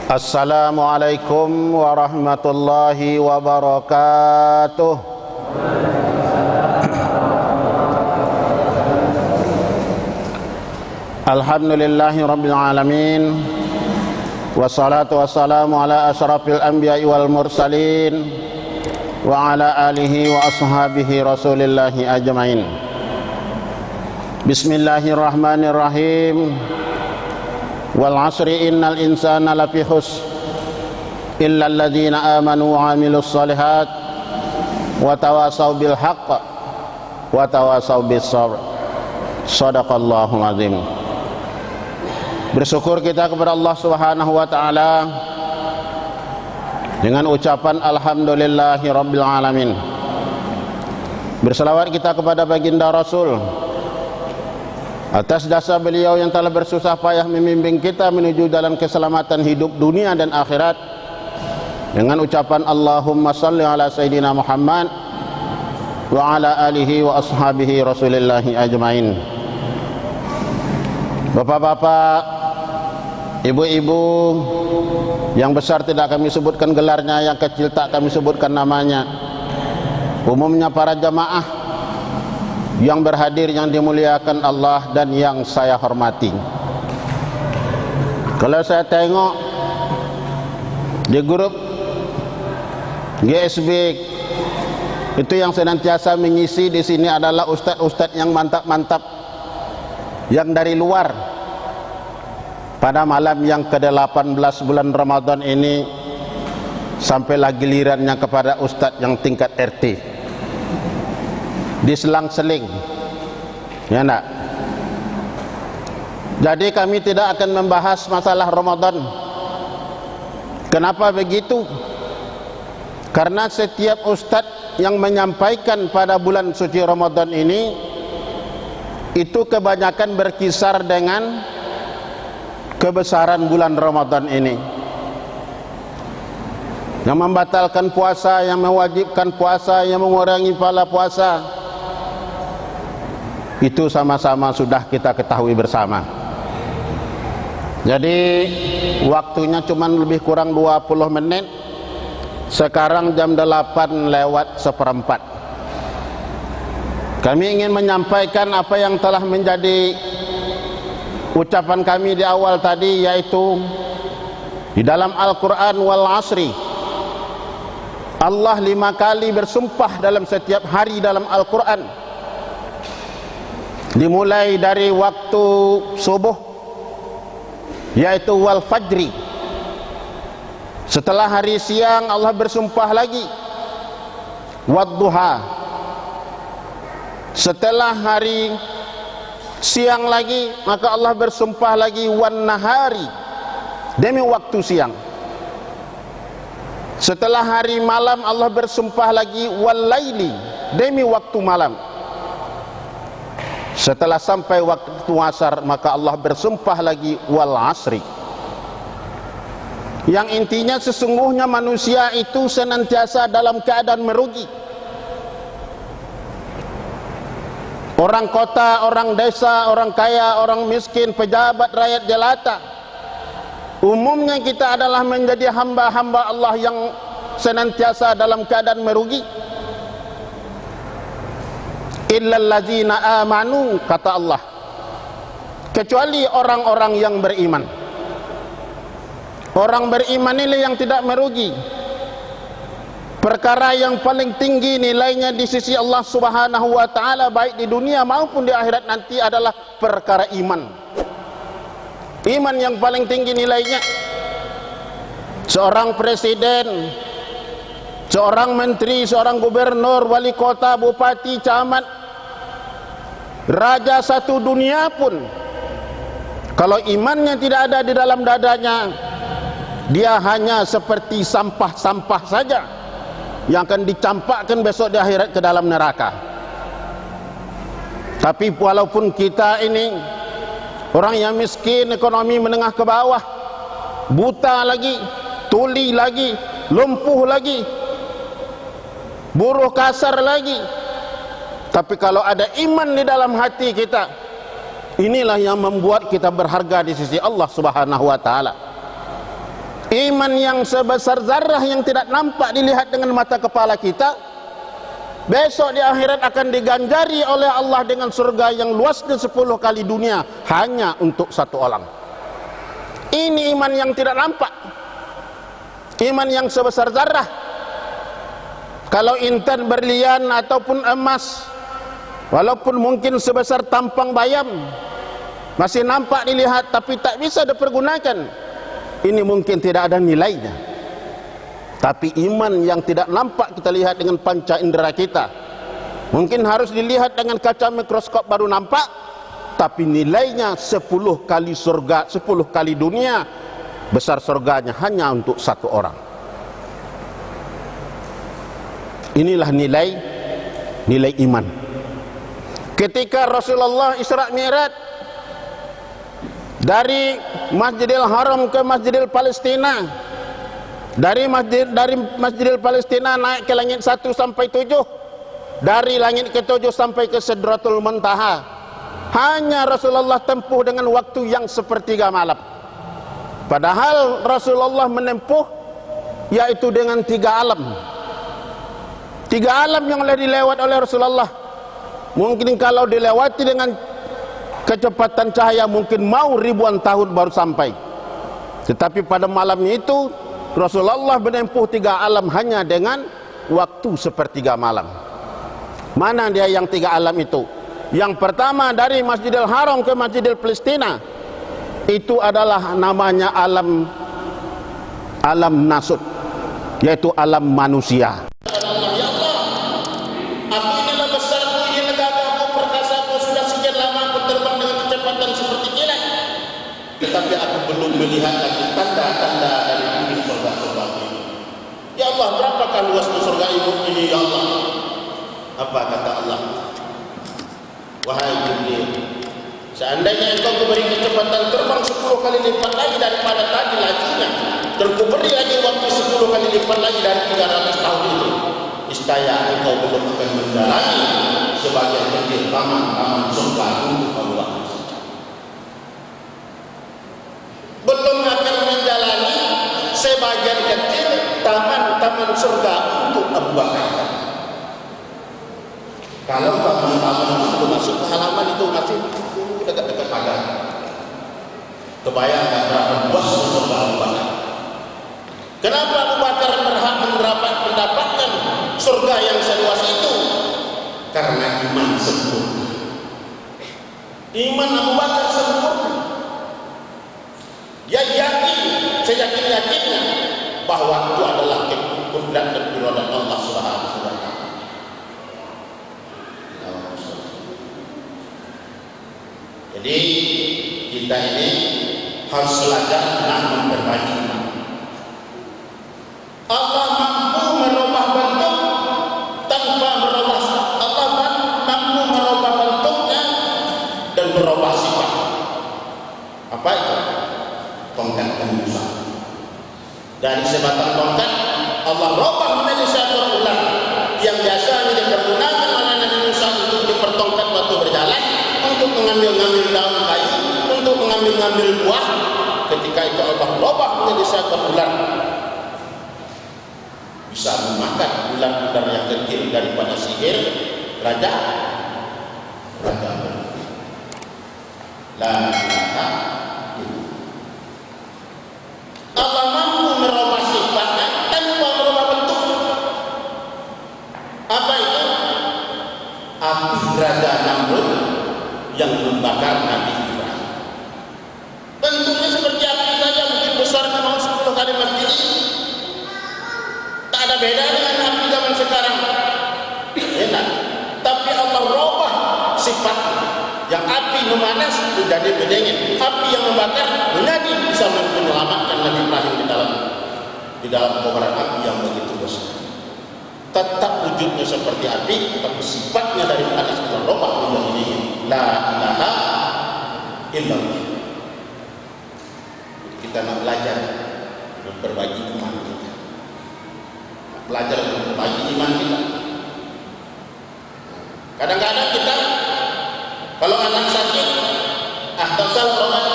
Assalamualaikum warahmatullahi wabarakatuh. Alhamdulillahi rabbil alamin. Wassalatu wassalamu ala asyrafil anbiya'i wal mursalin wa ala alihi wa ashabihi rasulillahi ajmain. Bismillahirrahmanirrahim. Wal asri innal insana lafi khusr illa alladzina amanu wa amilus solihat wa tawasaw bil haqq wa tawasaw bis sabr. Shadaqallahul azim. Bersyukur kita kepada Allah Subhanahu wa taala dengan ucapan alhamdulillahi rabbil alamin. Berselawat kita kepada baginda Rasul atas dasar beliau yang telah bersusah payah membimbing kita menuju dalam keselamatan hidup dunia dan akhirat, dengan ucapan Allahumma salli ala Sayyidina Muhammad wa ala alihi wa ashabihi rasulillahi ajmain. Bapak-bapak, ibu-ibu, yang besar tidak kami sebutkan gelarnya, yang kecil tak kami sebutkan namanya, umumnya para jamaah yang berhadir, yang dimuliakan Allah dan yang saya hormati. Kalau saya tengok di grup GSB itu, yang senantiasa mengisi di sini adalah ustadz-ustadz yang mantap-mantap yang dari luar. Pada malam yang ke-18 bulan Ramadan ini, sampailah gilirannya kepada ustadz yang tingkat RT. Diselang-seling, ya nak. Jadi kami tidak akan membahas masalah Ramadan. Kenapa begitu? Karena setiap ustadz yang menyampaikan pada bulan suci Ramadan ini, itu kebanyakan berkisar dengan kebesaran bulan Ramadan ini, yang membatalkan puasa, yang mewajibkan puasa, yang mengurangi pahala puasa. Itu sama-sama sudah kita ketahui bersama. Jadi waktunya cuma lebih kurang 20 menit. Sekarang jam 8:04. Kami ingin menyampaikan apa yang telah menjadi ucapan kami di awal tadi, yaitu di dalam Al-Quran, wal asri, Allah 5 kali bersumpah dalam setiap hari dalam Al-Quran. Dimulai dari waktu subuh, yaitu wal fajri. Setelah hari siang Allah bersumpah lagi wad duha. Setelah hari siang lagi, maka Allah bersumpah lagi wan nahari, demi waktu siang. Setelah hari malam Allah bersumpah lagi wal laili, demi waktu malam. Setelah sampai waktu asar, maka Allah bersumpah lagi wal asri. Yang intinya sesungguhnya manusia itu senantiasa dalam keadaan merugi. Orang kota, orang desa, orang kaya, orang miskin, pejabat, rakyat jelata, umumnya kita adalah menjadi hamba-hamba Allah yang senantiasa dalam keadaan merugi. Illal ladzina amanu, kata Allah, kecuali orang-orang yang beriman. Orang beriman ini yang tidak merugi. Perkara yang paling tinggi nilainya di sisi Allah Subhanahu wa taala, baik di dunia maupun di akhirat nanti, adalah perkara iman. Iman yang paling tinggi nilainya. Seorang presiden, seorang menteri, seorang gubernur, wali kota, bupati, camat, raja satu dunia pun, kalau imannya tidak ada di dalam dadanya, dia hanya seperti sampah-sampah saja yang akan dicampakkan besok di akhirat ke dalam neraka. Tapi walaupun kita ini orang yang miskin, ekonomi menengah ke bawah, buta lagi, tuli lagi, lumpuh lagi, buruh kasar lagi, tapi kalau ada iman di dalam hati kita, inilah yang membuat kita berharga di sisi Allah Subhanahu wa taala. Iman yang sebesar zarah yang tidak nampak dilihat dengan mata kepala kita, besok di akhirat akan diganjari oleh Allah dengan surga yang luasnya 10 kali dunia hanya untuk satu orang. Ini iman yang tidak nampak, iman yang sebesar zarah. Kalau intan berlian ataupun emas, walaupun mungkin sebesar tampang bayam, masih nampak dilihat tapi tak bisa dipergunakan, ini mungkin tidak ada nilainya. Tapi iman yang tidak nampak kita lihat dengan panca indera kita, mungkin harus dilihat dengan kaca mikroskop baru nampak, tapi nilainya 10 kali surga, 10 kali dunia. Besar surganya hanya untuk satu orang. Inilah nilai iman. Ketika Rasulullah Isra Mi'raj dari Masjidil Haram ke Masjidil Palestina, dari Masjidil Palestina naik ke langit 1 sampai 7, dari langit ke-7 sampai ke Sidratul Muntaha, hanya Rasulullah tempuh dengan waktu yang sepertiga malam. Padahal Rasulullah menempuh yaitu dengan 3 alam. 3 alam yang oleh dilewat oleh Rasulullah. Mungkin kalau dilewati dengan kecepatan cahaya mungkin mau ribuan tahun baru sampai. Tetapi pada malam itu Rasulullah menempuh 3 alam hanya dengan waktu sepertiga malam. Mana dia yang 3 alam itu? Yang pertama dari Masjidil Haram ke Masjidil Palestina, itu adalah namanya alam nasut, yaitu alam manusia. Tetapi aku belum melihat lagi tanda-tanda dari bumi surga-surga ini. Ya Allah, berapakah luasnya surga ini ya Allah? Apa kata Allah? Wahai Jibril, seandainya engkau kuberi kecepatan terbang 10 kali lipat lagi daripada tadi lajunya, dan kuberi lagi waktu 10 kali lipat lagi dari 300 tahun itu, niscaya engkau belum akan menjalani sebagian kecil taman-taman surga untuk Allah. Belum akan menjalani sebagian kecil taman-taman surga untuk Abu Bakar. Kalau taman-taman itu masuk ke halaman itu masih dekat-dekat pagar. Kebayangkan berapa luas surga Abu Bakar. Kenapa Abu Bakar berhak mendapatkan surga yang seluas itu? Karena iman sempurna. Iman Abu Bakar sempurna. Dia yakin, seyakin-yakinnya bahwa itu adalah kudrat dan iradah Allah Subhanahu wa taala. Jadi kita ini harus belajar dan memperbaiki iman. Allah mampu merubah bentuk tanpa merubah. Allah mampu merubah bentuknya dan merubah sifat. Apa itu? Tongkat kayu Musa. Dari sebatang tongkat Allah robah menjadi satu ular yang biasanya dipergunakan oleh Nabi Musa untuk dipertongkat waktu berjalan, untuk mengambil daun kayu, untuk mengambil buah. Ketika itu Allah robah menjadi satu ular, bisa memakan ular-ular yang kecil daripada sihir raja. La ilaha. Allah mampu merubah sifatnya tanpa merubah bentuk. Apa itu? Api Raja Namrud yang membakar Nabi Ibrahim. Bentuknya seperti api saja, mungkin besarnya mau 10 kali masjid. Tak ada beda dengan api zaman sekarang. Enak. Tapi Allah rubah sifatnya. Yang api memanas menjadi berdingin, api yang membakar menjadi bisa menyelamatkan Nabi Ibrahim di dalam kobaran api yang begitu besar. Tetap wujudnya seperti api, tapi sifatnya dari panas berubah menjadi dingin. La ilaha illallah. Kita nak belajar memperbaiki iman kita. Belajar memperbaiki iman kita. Kadang-kadang kita kalau anak sakit, tak salah obat.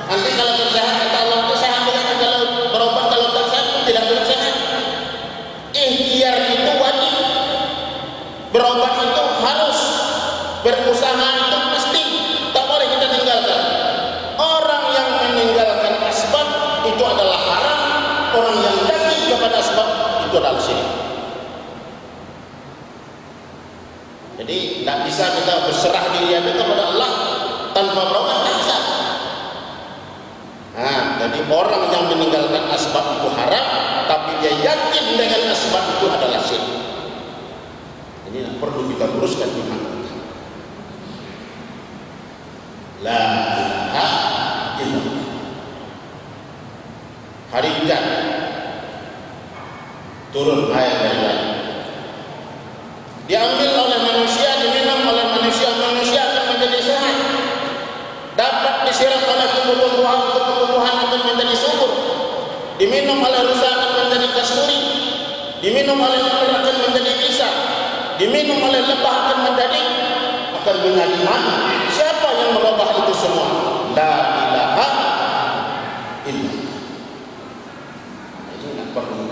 Nanti kalau bersehat kata Allah itu sehat juga. Kalau orang yang yakin kepada sebab itu adalah syirik. Jadi tidak bisa kita berserah diri kepada Allah tanpa berobat, tidak bisa. Jadi orang yang meninggalkan asbab itu haram, tapi dia yakin dengan asbab itu adalah syirik. Ini perlu kita luruskan iman kita. La ilaha illallah. Hari hujan turun air dari langit, diambil oleh manusia, diminum oleh manusia, manusia akan menjadi sehat. Dapat disiram oleh tumbuh-tumbuhan akan menjadi subur. Diminum oleh rusa akan menjadi kasturi. Diminum oleh ular akan menjadi bisa. Diminum oleh lebah akan menjadi madu. Siapa yang merubah itu semua? La ilaha illallah. Ini tidak perlu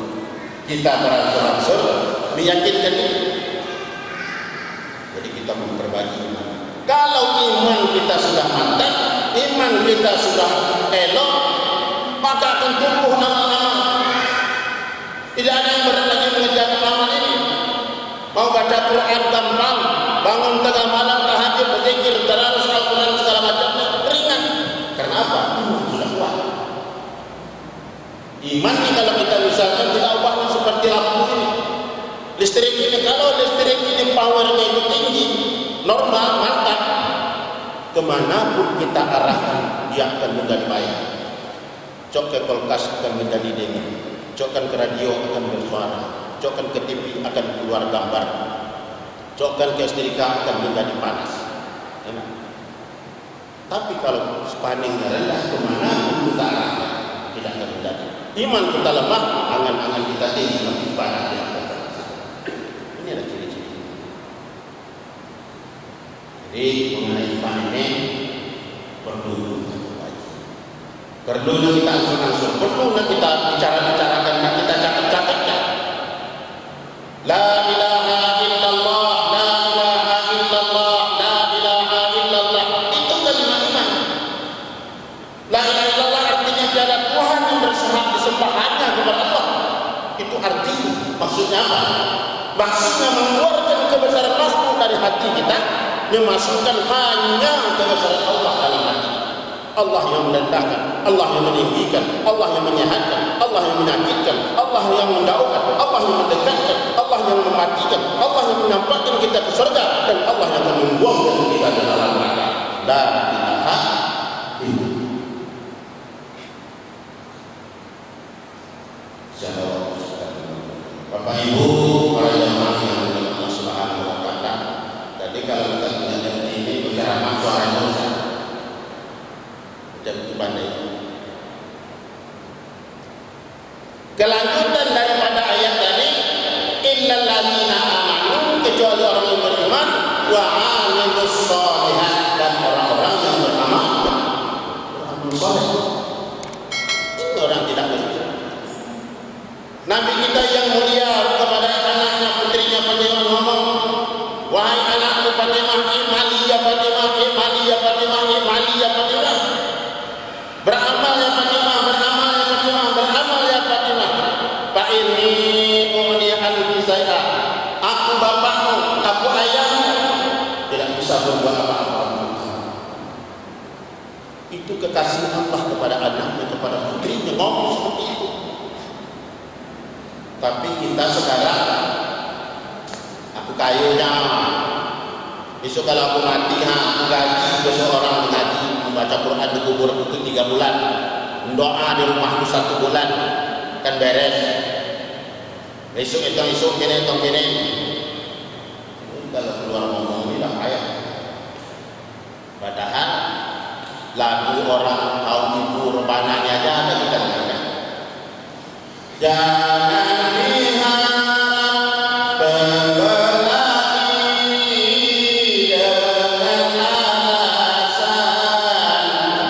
kita beransur-ansur meyakinkan itu. Jadi kita memperbagi iman. Kalau iman kita sudah mantap, iman kita sudah elok, maka akan tumbuh amal-amal. Tidak ada yang berat lagi mengerjakan amal ini. Mau baca Quran gampang, bangun tengah malam tahajud, berzikir, tadarus Al-Quran segala macamnya ringan. Karena apa? Iman sudah kuat. Iman ini kalau kita misalkan tidak ubahnya seperti lampu ini, listrik ini, kalau listrik ini powernya itu tinggi, normal, mantap, kemanapun kita arahkan dia akan menjadi baik. Cok ke kulkas akan menjadi dingin, cokkan ke radio akan bersuara, cokkan ke TV akan keluar gambar, cokkan ke setrika akan menjadi panas. Enak. Tapi kalau spanningnya rendah, kemanapun kita arahkan tidak akan menjadi. Iman kita lemah, angan-angan kita tinggi, ibadah tidak akan terasa. Ini adalah ciri-ciri. Jadi mengenai iman ini perlu kita kaji, perlu kita ansur-ansur, perlu kita bicara-bicarakan, kita catat-catatkan. La ilaha illallah, la ilaha illallah, la ilaha illallah. Itu kalimat iman. La ilaha illallah artinya tiada Tuhan yang berhak disembah hanya kepada Allah. Itu artinya, maksudnya apa? Maksudnya mengeluarkan kebesaran Masmur dari hati kita, memasukkan hanya kebesaran Allah dalam hati. Allah yang merendahkan, Allah yang meninggikan, Allah yang menyehatkan, Allah yang menyakitkan, Allah yang mendaukan, Allah yang mendekatkan, Allah yang mematikan, Allah yang menyampaikan kita ke surga, dan Allah yang akan membuangkan kita ke dalam neraka. La ilaha illallah. Bapak Ibu, para jemaah yang dimuliakan Allah Subhanahu wa taala. Jadi kalau kita belajar ini bicara suara dosa, dan itu pandai. Kelanjutan daripada ayat tadi, illal ladzina amanu, kecuali orang yang beriman, wa 'amilus shalihat, dan orang-orang yang beramal saleh. Ini orang tidak beriman. Nabi kita yang mulia kepada anaknya, putrinya Fatimah ngomong, wahai anakku Fatimah, imali ya Fatimah, imali ya Fatimah, imali ya Fatimah. Beramal ya Fatimah, beramal ya Fatimah, beramal ya Fatimah. Fa inni u'ni'an bisai'a. Aku bapakmu, aku ayahmu, tidak bisa berbuat apa-apa. Itu kekasih Allah kepada anaknya, kepada putrinya, ngomong seperti itu. Tapi kita sekarang, aku kayunya, besok kalau aku mati, aku gaji, besok orang mengaji, membaca Quran di kubur itu 3 bulan, doa di rumahku 1 bulan, kan beres. Besok hitung kini. Kalau keluar ngomong ini dah kaya. Padahal lagu orang kaum ibu rebananya aja ada kita dengarkan. Jangan lihat pembelai dengan alasan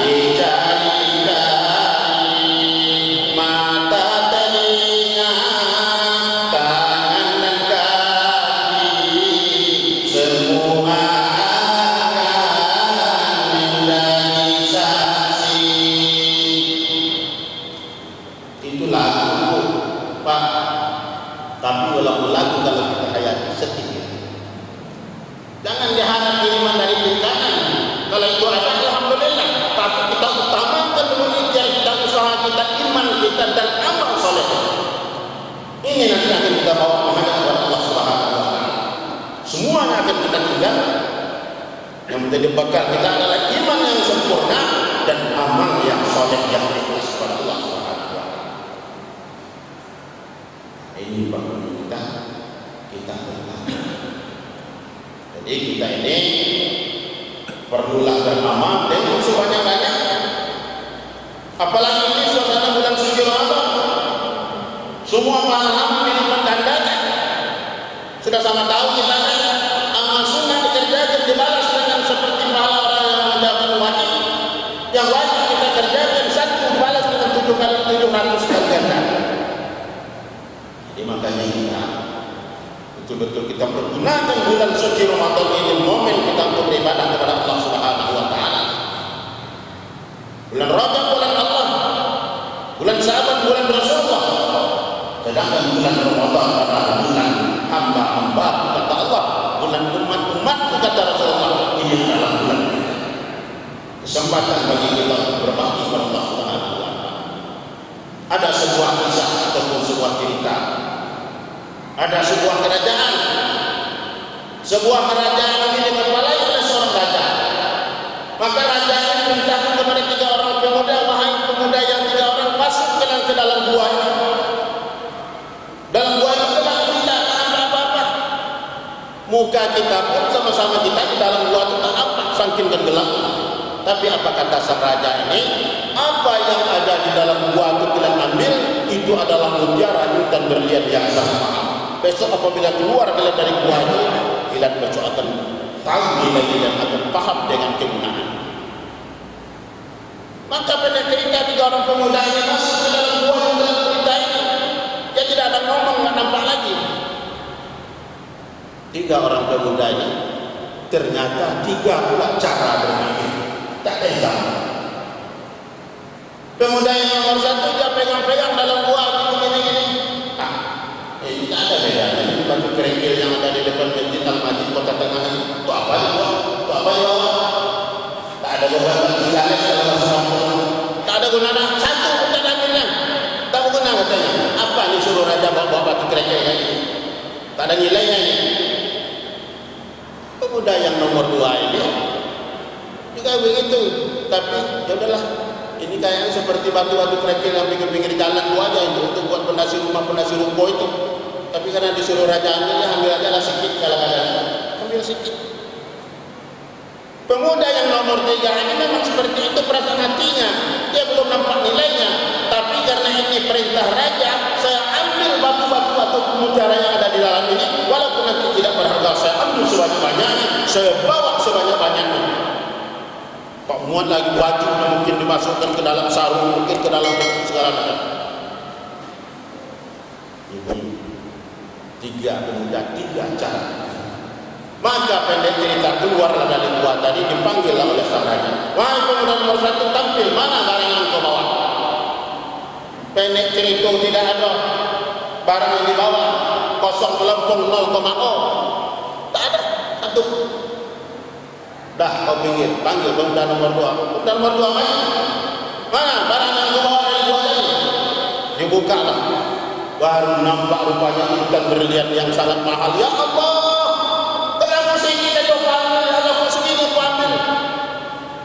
dicari-cari mata, telinga, tangan dan kaki, semua akan menjadi saksi. Itu lagu Pak, tapi ulang-ulang kalau kita hayati sedikit. Jangan diharap kiriman dari bulanan. Kalau itu ada, alhamdulillah. Tapi kita utamakan dulu ikhtiar kita, usaha kita, iman kita, dan amal soleh. Ini nanti akan kita bawa menghadap kepada Allah Subhanahu wa Ta'ala. Semuanya akan kita tinggalkan. Yang menjadi bekal kita adalah iman yang sempurna dan amal yang soleh yang ikhlas kepada Allah Subhanahu wa Ta'ala. Ini bagaimana kita berlaku. Jadi kita ini perlulah beramal dengan sebanyak-banyaknya. Apalagi ini suasana bulan suci Ramadan. Semua pahala dilipat gandakan. Sudah sama tahu kita kan, amal sunnah dikerjakan dibalas dengan seperti pahala orang yang mengerjakan wajib. Yang wajib kita kerjakan satu dibalas dengan 7 kali 700 kali ganda. Jadi makanya kita betul-betul kita pergunakan bulan suci Ramadan ini, momen kita untuk beribadah kepada Allah Subhanahu wa Ta'ala. Bulan Rajab bulan Allah, bulan Syaban bulan Rasulullah. Sedangkan bulan Ramadan adalah bulan hamba-hamba kata Allah, bulan umat-umat kata Rasulullah. Ini adalah bulan kita. Kesempatan bagi kita berbakti kepada Allah Subhanahu wa Ta'ala. Ada sebuah kisah ataupun sebuah cerita. Ada sebuah kerajaan. Sebuah kerajaan ini dikepalai oleh seorang raja. Maka raja ini perintahkan kepada 3 orang pemuda, wahai pemuda yang 3 orang, masuk ke dalam gua ini. Dalam gua itu gelap, tidak ada apa-apa. Muka kita pun sama-sama kita di dalam gua itu tak nampak, saking gelap. Tapi apa kata sang raja ini? Apa yang ada di dalam gua itu kalian ambil, itu adalah mutiara dan berlian yang sangat mahal. Besok apabila keluar kalian dari gua itu, kalian besok akan tahu nilai dan akan paham dengan kegunaan. Maka pada cerita 3 orang pemuda ini masuk ke dalam gua yang dalam cerita ini, dia tidak ada ngomong, nggak nampak lagi. 3 orang pemuda ini ternyata 3 pula cara berpikir, tak ada yang sama. Pemuda yang nomor 1 dia pegang-pegang dalam gua gini. Ini tak ada bedanya. Ini batu kerikil yang ada di depan masjid Al-Majid Kota Tengah itu apa ya? Itu apa ya? Tak ada beberapa ilalis dalam masalah. Tak ada gunanya. Satu pun tak ada ambilnya. Tak berguna katanya. Apa ni suruh raja bawa batu kerikil ini? Tak ada nilainya ini. Pemuda yang nomor 2 ini juga begitu. Tapi ya udahlah. Ini kayaknya seperti batu-batu kerikil yang pinggir-pinggir jalan itu aja itu untuk buat pondasi rumah, pondasi ruko itu. Tapi karena disuruh raja ambil, ya ambil aja lah sedikit kalau ada. Ambil sedikit. Pemuda yang nomor 3 ini memang seperti itu perasaan hatinya. Dia belum nampak nilainya. Tapi karena ini perintah raja, saya ambil batu-batu atau mutiara yang ada di dalam ini. Walaupun nanti tidak berharga, saya ambil sebanyak-banyaknya. Saya bawa sebanyak-banyaknya. Pak muat lagi wajibnya mungkin dimasukkan ke dalam sarung, mungkin ke dalam segala macam. Ini 3 pemuda, 3 cara. Maka pendek cerita keluarlah dari gua tadi, dipanggillah oleh sang raja. Wahai pemuda nomor 1, tampil, mana barang yang kau bawa? Pendek cerita tidak ada barang yang dibawa, kosong melempung 0,0. Tak ada satu. Dah kau panggil pemuda nomor 2. Pemuda nomor 2 mana barang yang kau bawa dari gua tadi? Dibuka lah. Baru nampak rupanya ikan berlian yang sangat mahal. Ya Allah, kenapa segini kau ambil? Kalau kau segini kau ambil,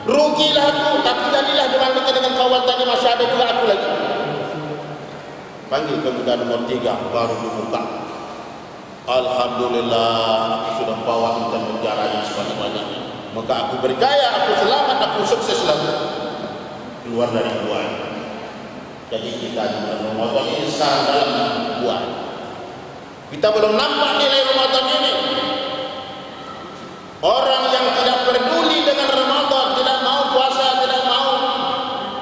rugilah aku. Tapi jadilah dibandingkan dengan kawan tadi, masih ada juga aku lagi. Panggil pemuda nomor 3, baru dibuka. Alhamdulillah, aku sudah bawa ikan mutiara yang sebanyak-banyaknya. Maka aku berjaya, aku selamat, aku sukses lagi. Keluar dari gua. Jadi kita di bulan Ramadan ini sekarang dalam gua. Kita belum nampak nilai Ramadan ini. Orang yang tidak peduli dengan Ramadan, tidak mau puasa, tidak mau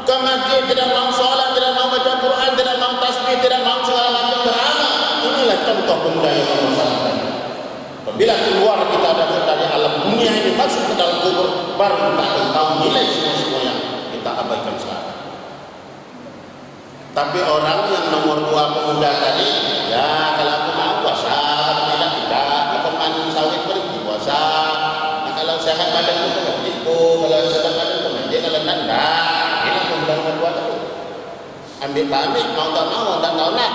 ke masjid, tidak mau sholat, tidak mau baca Quran, tidak mau tasbih, tidak mau segala macam beramal. Inilah contoh pemuda yang nomor 1. Apabila keluar kita dari alam dunia ini masuk ke dalam kubur, baru kita akan tahu nilai semua yang kita abaikan sekarang. Tapi orang yang nomor 2 pemuda tadi, ya kalau aku mau puasa, kalau tidak, aku makan sawit pergi puasa. Nah, kalau sehat badan itu begitu, kalau sehat badan itu mandi, kalau tidak, ini pemuda nomor 2 tadi. Ambil tak ambil, mau tak mau, tak tahu nak.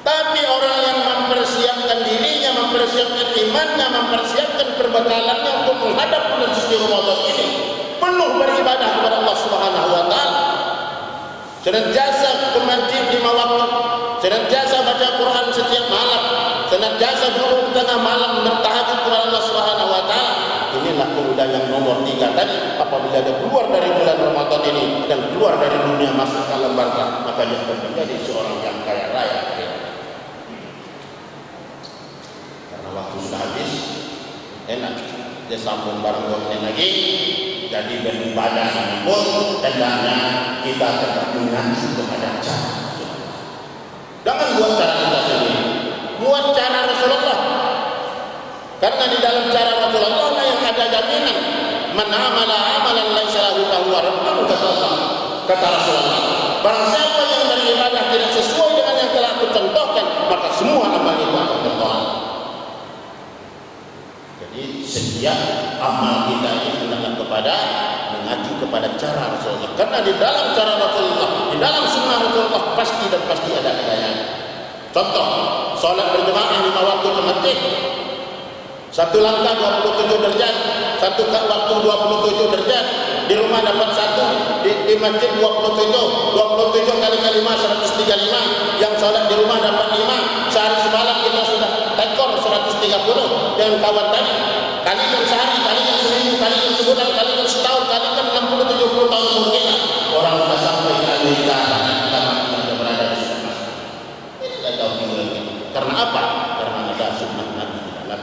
Tapi orang yang mempersiapkan dirinya, mempersiapkan imannya, mempersiapkan perbekalannya untuk menghadap bulan suci Ramadan ini, penuh beribadah kepada Allah Subhanahu wa taala. Senantiasa ke masjid 5 waktu, senantiasa baca Quran setiap malam, senantiasa duduk di tengah malam bertahajud kepada Allah Subhanahu wa taala. Inilah pemuda yang nomor 3 tadi. Apabila dia keluar dari bulan Ramadan ini dan keluar dari dunia masuk ke alam barzakh, maka dia akan menjadi seorang yang kaya raya. Karena waktu sudah habis, enak dia sambung bareng ini lagi. Jadi beribadah ini pun hendaknya kita tetap mengacu kepada cara. Jangan buat cara kita sendiri, buat cara Rasulullah. Karena di dalam cara Rasulullah lah yang ada jaminan. Man amala amalan laisa lahu fahuwa raddun, kata Allah, kata Rasulullah. Barang siapa yang beribadah tidak sesuai dengan yang telah aku contohkan, maka semua amal itu akan tertolak. Jadi setiap amal kita ini hendaklah kepada mengacu kepada cara Rasulullah. Karena di dalam cara Rasulullah, di dalam sunnah Rasulullah pasti dan pasti ada kejayaan. Contoh, solat berjemaah 5 waktu ke masjid, 1 langkah 27 derajat, 1 waktu 27 derajat. Di rumah dapat 1, di masjid 27 kali 5 135. Yang solat di rumah dapat 5. Sehari semalam kita sudah tekor 130 dengan kawan tadi. Kali kan sehari, kali kan seminggu, kali kan sebulan, kali kan setahun, kali kan 60-70 tahun umur kita. Orang sudah sampai ke Amerika, kita sudah berada di sana. Ini tidak tahu tinggal kita. Karena apa? Karena ada sunnah Nabi di dalam.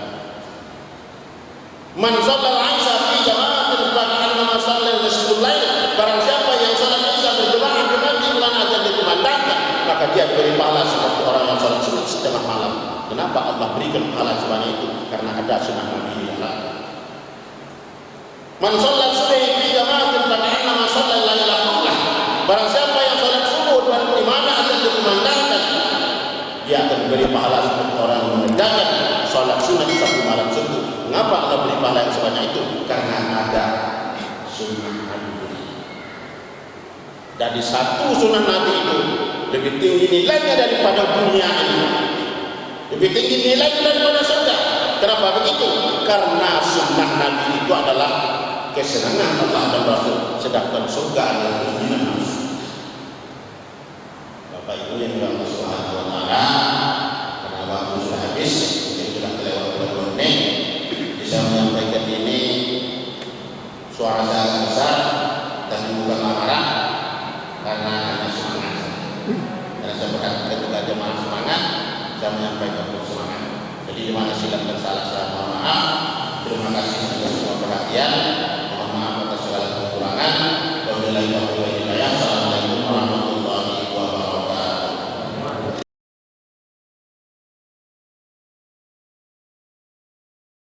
Man shallal Isya fi jama'atin fa'annama shallal nisful lail. Barang siapa yang salat Isya berjamaah di masjid bulan azan dikumandangkan, maka dia diberi pahala seperti orang yang salat sunat setengah malam. Kenapa Allah berikan pahala sebanyak itu? Karena ada sunnah Nabi di dalam. Man shallal subhi fi jama'atin fa'annama shallal laila kullah. Barang siapa yang salat subuh di mana azan dikumandangkan, dia akan diberi pahala seperti orang yang mengerjakan salat sunat 1 malam suntuk. Mengapa Allah beri pahala yang sebanyak itu? Karena ada sunnah Nabi. Jadi 1 sunnah Nabi itu lebih tinggi nilainya daripada dunia ini, lebih tinggi nilainya daripada surga. Kenapa begitu? Karena sunnah Nabi itu adalah kesenangan Allah dan Rasul, sedangkan surga adalah keinginan nafsu. Bapak Ibu yang Allah Subhanahu wa taala, karena waktu sudah habis, mungkin sudah kelewat 20 menit. Saya menyampaikan ini suara saya besar dan bukan marah, karena hanya semangat. Karena saya perhatikan juga jemaah semangat, saya menyampaikan semangat. Jadi di mana silap dan salah saya mohon maaf. Terima kasih atas semua perhatian. Mohon maaf atas segala kekurangan.